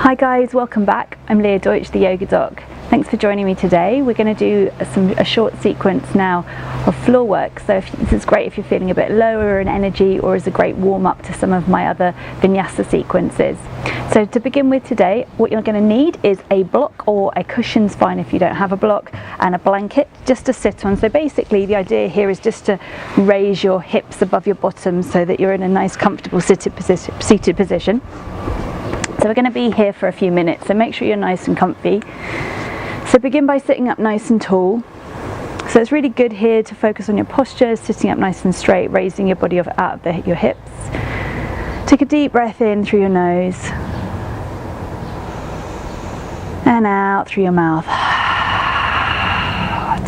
Hi guys, welcome back. I'm Leah Deutsch, the Yoga Doc. Thanks for joining me today. We're going to do a short sequence now of floor work. So this is great if you're feeling a bit lower in energy, or is a great warm up to some of my other vinyasa sequences. So to begin with today, what you're going to need is a block, or a cushion's fine if you don't have a block, and a blanket just to sit on. So basically the idea here is just to raise your hips above your bottom so that you're in a nice comfortable seated position. So we're going to be here for a few minutes, so make sure you're nice and comfy. So begin by sitting up nice and tall. So it's really good here to focus on your posture, sitting up nice and straight, raising your body out of your hips. Take a deep breath in through your nose and out through your mouth.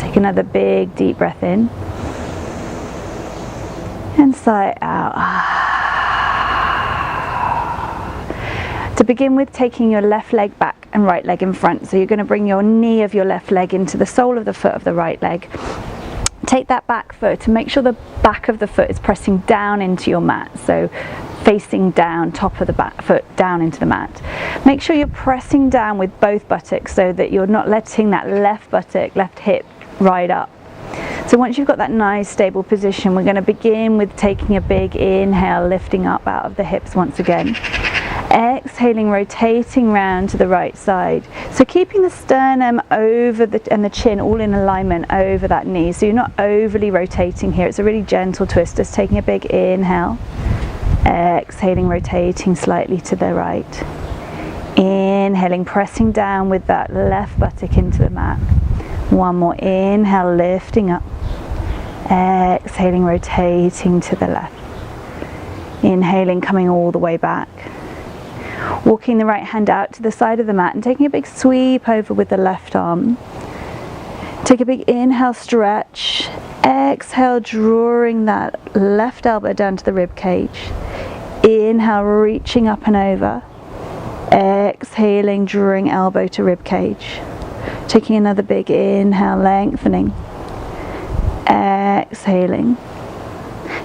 Take another big deep breath in and sigh out. To begin with, taking your left leg back and right leg in front. So you're going to bring your knee of your left leg into the sole of the foot of the right leg. Take that back foot and make sure the back of the foot is pressing down into your mat. So facing down, top of the back foot down into the mat. Make sure you're pressing down with both buttocks so that you're not letting that left buttock, left hip ride up. So once you've got that nice stable position, we're going to begin with taking a big inhale, lifting up out of the hips once again. Exhaling, rotating round to the right side. So keeping the sternum over and the chin all in alignment over that knee. So you're not overly rotating here. It's a really gentle twist. Just taking a big inhale. Exhaling, rotating slightly to the right. Inhaling, pressing down with that left buttock into the mat. One more inhale, lifting up. Exhaling, rotating to the left. Inhaling, coming all the way back. Walking the right hand out to the side of the mat and taking a big sweep over with the left arm. Take a big inhale, stretch. Exhale, drawing that left elbow down to the rib cage. Inhale, reaching up and over. Exhaling, drawing elbow to rib cage. Taking another big inhale, lengthening. Exhaling.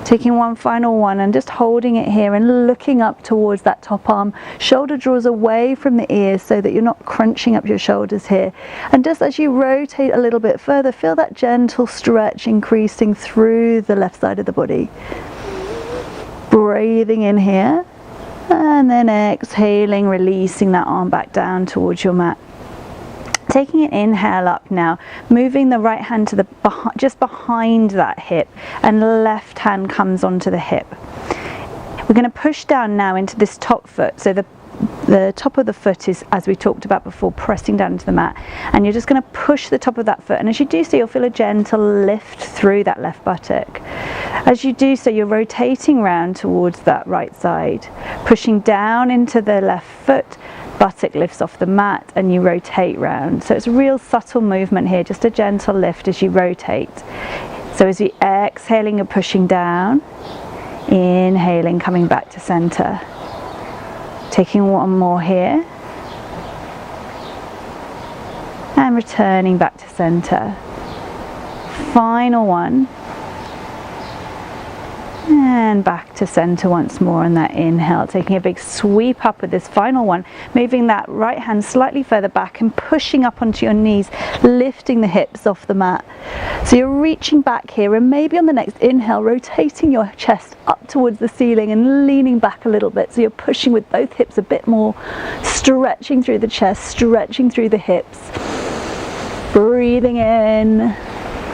Taking one final one and just holding it here and looking up towards that top arm. Shoulder draws away from the ears so that you're not crunching up your shoulders here. And just as you rotate a little bit further, feel that gentle stretch increasing through the left side of the body. Breathing in here and then exhaling, releasing that arm back down towards your mat. Taking an inhale up now, moving the right hand to just behind that hip, and the left hand comes onto the hip. We're going to push down now into this top foot. So the top of the foot is, as we talked about before, pressing down into the mat, and you're just going to push the top of that foot, and as you do so, you'll feel a gentle lift through that left buttock. As you do so, you're rotating round towards that right side, pushing down into the left foot. Buttock lifts off the mat and you rotate round. So it's a real subtle movement here, just a gentle lift as you rotate. So as you exhaling, you're pushing down, inhaling, coming back to center. Taking one more here and returning back to center. Final one. And back to center once more on that inhale, taking a big sweep up with this final one, moving that right hand slightly further back and pushing up onto your knees, lifting the hips off the mat. So you're reaching back here, and maybe on the next inhale, rotating your chest up towards the ceiling and leaning back a little bit. So you're pushing with both hips a bit more, stretching through the chest, stretching through the hips. Breathing in,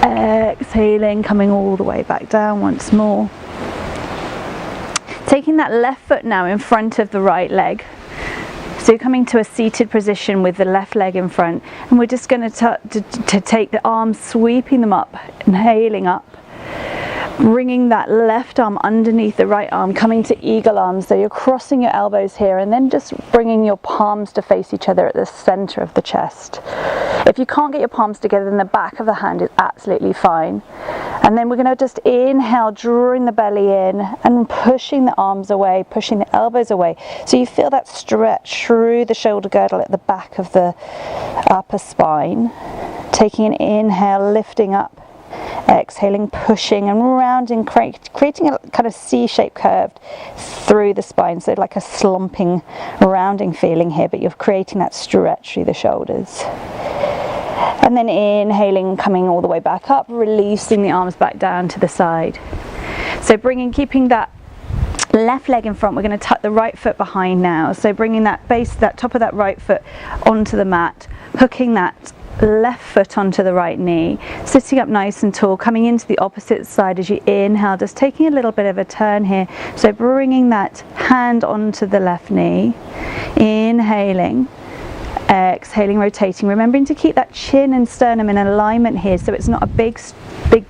exhaling, coming all the way back down once more. Taking that left foot now in front of the right leg. So you're coming to a seated position with the left leg in front, and we're just going to take the arms, sweeping them up, inhaling up, bringing that left arm underneath the right arm, coming to eagle arms. So you're crossing your elbows here and then just bringing your palms to face each other at the center of the chest. If you can't get your palms together, then the back of the hand is absolutely fine. And then we're going to just inhale, drawing the belly in and pushing the arms away, pushing the elbows away. So you feel that stretch through the shoulder girdle at the back of the upper spine. Taking an inhale, lifting up. Exhaling, pushing and rounding, creating a kind of C-shaped curve through the spine, so like a slumping, rounding feeling here, but you're creating that stretch through the shoulders. And then inhaling, coming all the way back up, releasing the arms back down to the side. So keeping that left leg in front, we're going to tuck the right foot behind now. So bringing that top of that right foot onto the mat, hooking that left foot onto the right knee, sitting up nice and tall, coming into the opposite side as you inhale, just taking a little bit of a turn here. So bringing that hand onto the left knee, inhaling, exhaling, rotating, remembering to keep that chin and sternum in alignment here, so it's not a big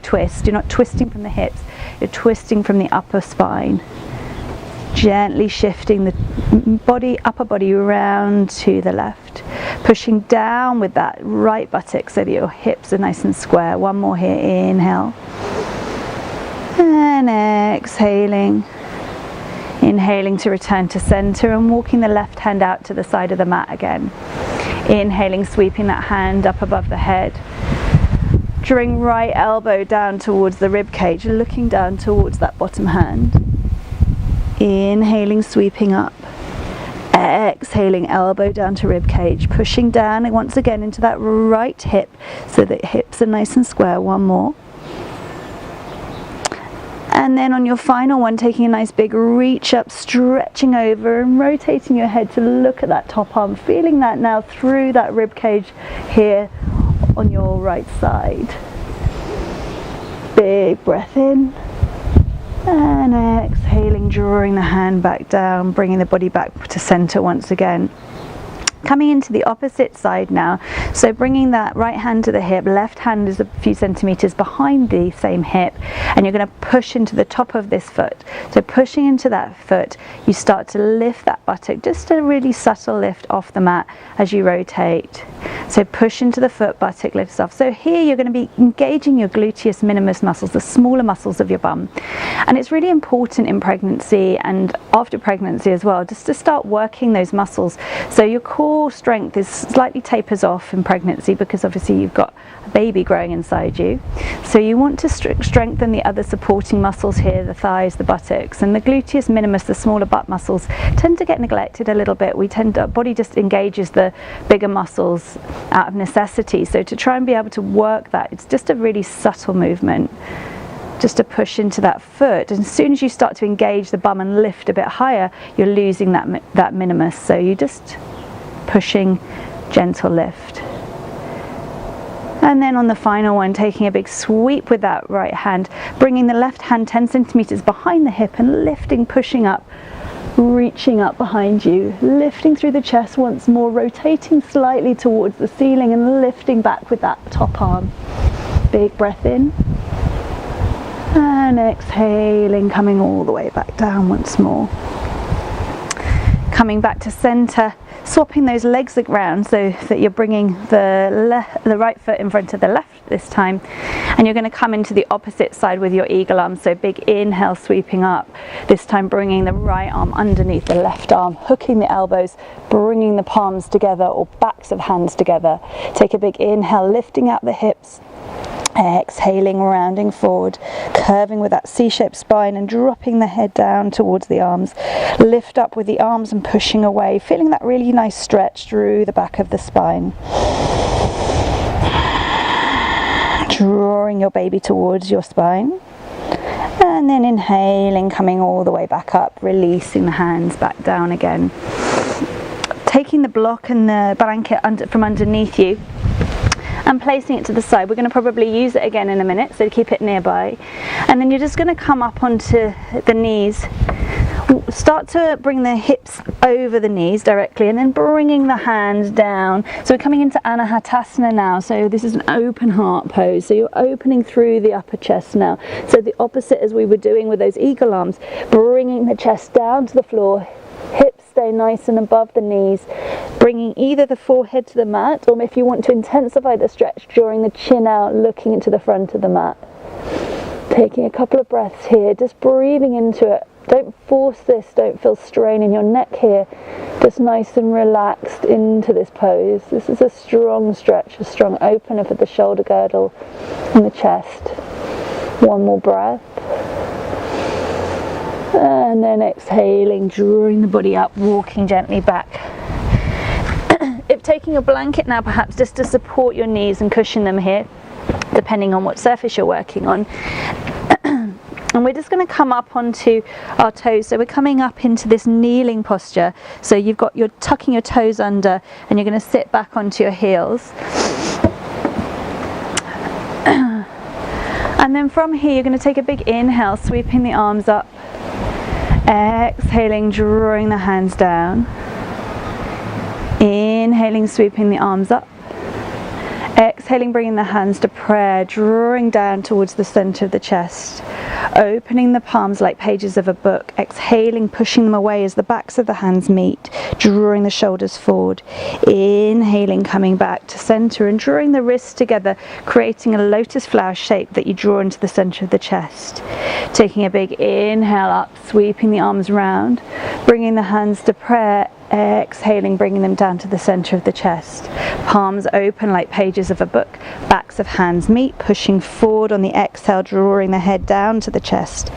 twist. You're not twisting from the hips, you're twisting from the upper spine. Gently shifting the upper body round to the left, pushing down with that right buttock so that your hips are nice and square. One more here, inhale and exhaling. Inhaling to return to center and walking the left hand out to the side of the mat again. Inhaling, sweeping that hand up above the head. Drawing right elbow down towards the rib cage, looking down towards that bottom hand. Inhaling, sweeping up. Exhaling, elbow down to rib cage, pushing down and once again into that right hip so that hips are nice and square. One more. And then on your final one, taking a nice big reach up, stretching over and rotating your head to look at that top arm, feeling that now through that rib cage here on your right side. Big breath in. And exhaling, drawing the hand back down, bringing the body back to center once again. Coming into the opposite side now, so bringing that right hand to the hip, left hand is a few centimeters behind the same hip, and you're going to push into the top of this foot. So pushing into that foot, you start to lift that buttock, just a really subtle lift off the mat as you rotate. So push into the foot, buttock lifts off. So here you're going to be engaging your gluteus minimus muscles, the smaller muscles of your bum. And it's really important in pregnancy and after pregnancy as well, just to start working those muscles. So your core strength is slightly tapers off in pregnancy because obviously you've got a baby growing inside you. So you want to strengthen the other supporting muscles here, the thighs, the buttocks, and the gluteus minimus, the smaller butt muscles, tend to get neglected a little bit. Body just engages the bigger muscles out of necessity. So to try and be able to work that, it's just a really subtle movement, just to push into that foot. And as soon as you start to engage the bum and lift a bit higher, you're losing that minimus. So you just pushing, gentle lift. And then on the final one, taking a big sweep with that right hand, bringing the left hand 10 centimeters behind the hip and lifting, pushing up, reaching up behind you, lifting through the chest once more, rotating slightly towards the ceiling and lifting back with that top arm. Big breath in and exhaling, coming all the way back down once more. Coming back to center, swapping those legs around so that you're bringing the right foot in front of the left this time, and you're going to come into the opposite side with your eagle arm. So big inhale, sweeping up, this time bringing the right arm underneath the left arm, hooking the elbows, bringing the palms together or backs of hands together. Take a big inhale, lifting out the hips. Exhaling, rounding forward, curving with that C-shaped spine and dropping the head down towards the arms. Lift up with the arms and pushing away, feeling that really nice stretch through the back of the spine. Drawing your baby towards your spine. And then inhaling, coming all the way back up, releasing the hands back down again. Taking the block and the blanket from underneath you and placing it to the side. We're going to probably use it again in a minute, so keep it nearby. And then you're just going to come up onto the knees. Start to bring the hips over the knees directly and then bringing the hands down. So we're coming into Anahatasana now. So this is an open heart pose. So you're opening through the upper chest now. So the opposite as we were doing with those eagle arms, bringing the chest down to the floor. Hips stay nice and above the knees, bringing either the forehead to the mat, or if you want to intensify the stretch, drawing the chin out, looking into the front of the mat. Taking a couple of breaths here, just breathing into it. Don't force this, don't feel strain in your neck here. Just nice and relaxed into this pose. This is a strong stretch, a strong opener for the shoulder girdle and the chest. One more breath. And then exhaling, drawing the body up, walking gently back. If taking a blanket now, perhaps just to support your knees and cushion them here, depending on what surface you're working on. And we're just going to come up onto our toes. So we're coming up into this kneeling posture. So you're tucking your toes under, and you're going to sit back onto your heels. And then from here, you're going to take a big inhale, sweeping the arms up. Exhaling, drawing the hands down. Inhaling, sweeping the arms up. Exhaling, bringing the hands to prayer, drawing down towards the center of the chest. Opening the palms like pages of a book. Exhaling, pushing them away as the backs of the hands meet, drawing the shoulders forward. Inhaling, coming back to center and drawing the wrists together, creating a lotus flower shape that you draw into the center of the chest. Taking a big inhale up, sweeping the arms round, bringing the hands to prayer. Exhaling, bringing them down to the center of the chest. Palms open like pages of a book. Backs of hands meet, pushing forward on the exhale, drawing the head down to the chest.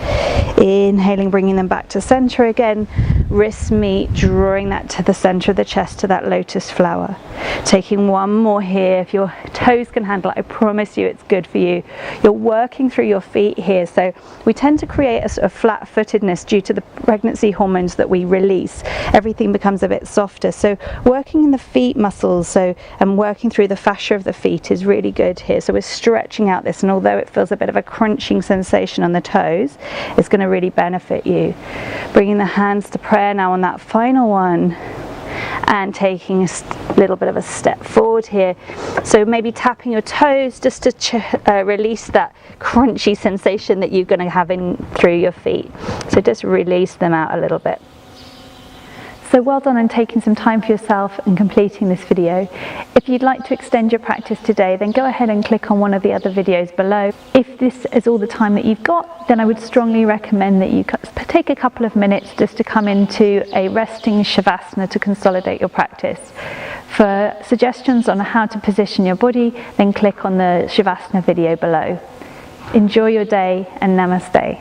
Inhaling, bringing them back to center again. Wrists meet, drawing that to the center of the chest, to that lotus flower. Taking one more here. If your toes can handle it, I promise you it's good for you. You're working through your feet here. So we tend to create a sort of flat-footedness due to the pregnancy hormones that we release. Everything becomes a bit softer. So working in the feet muscles and working through the fascia of the feet is really good here. So we're stretching out this, and although it feels a bit of a crunching sensation on the toes, it's going to really benefit you. Bringing the hands to prayer now on that final one, and taking a little bit of a step forward here. So maybe tapping your toes just to release that crunchy sensation that you're going to have in through your feet. So just release them out a little bit. So well done on taking some time for yourself and completing this video. If you'd like to extend your practice today, then go ahead and click on one of the other videos below. If this is all the time that you've got, then I would strongly recommend that you take a couple of minutes just to come into a resting shavasana to consolidate your practice. For suggestions on how to position your body, then click on the shavasana video below. Enjoy your day, and namaste.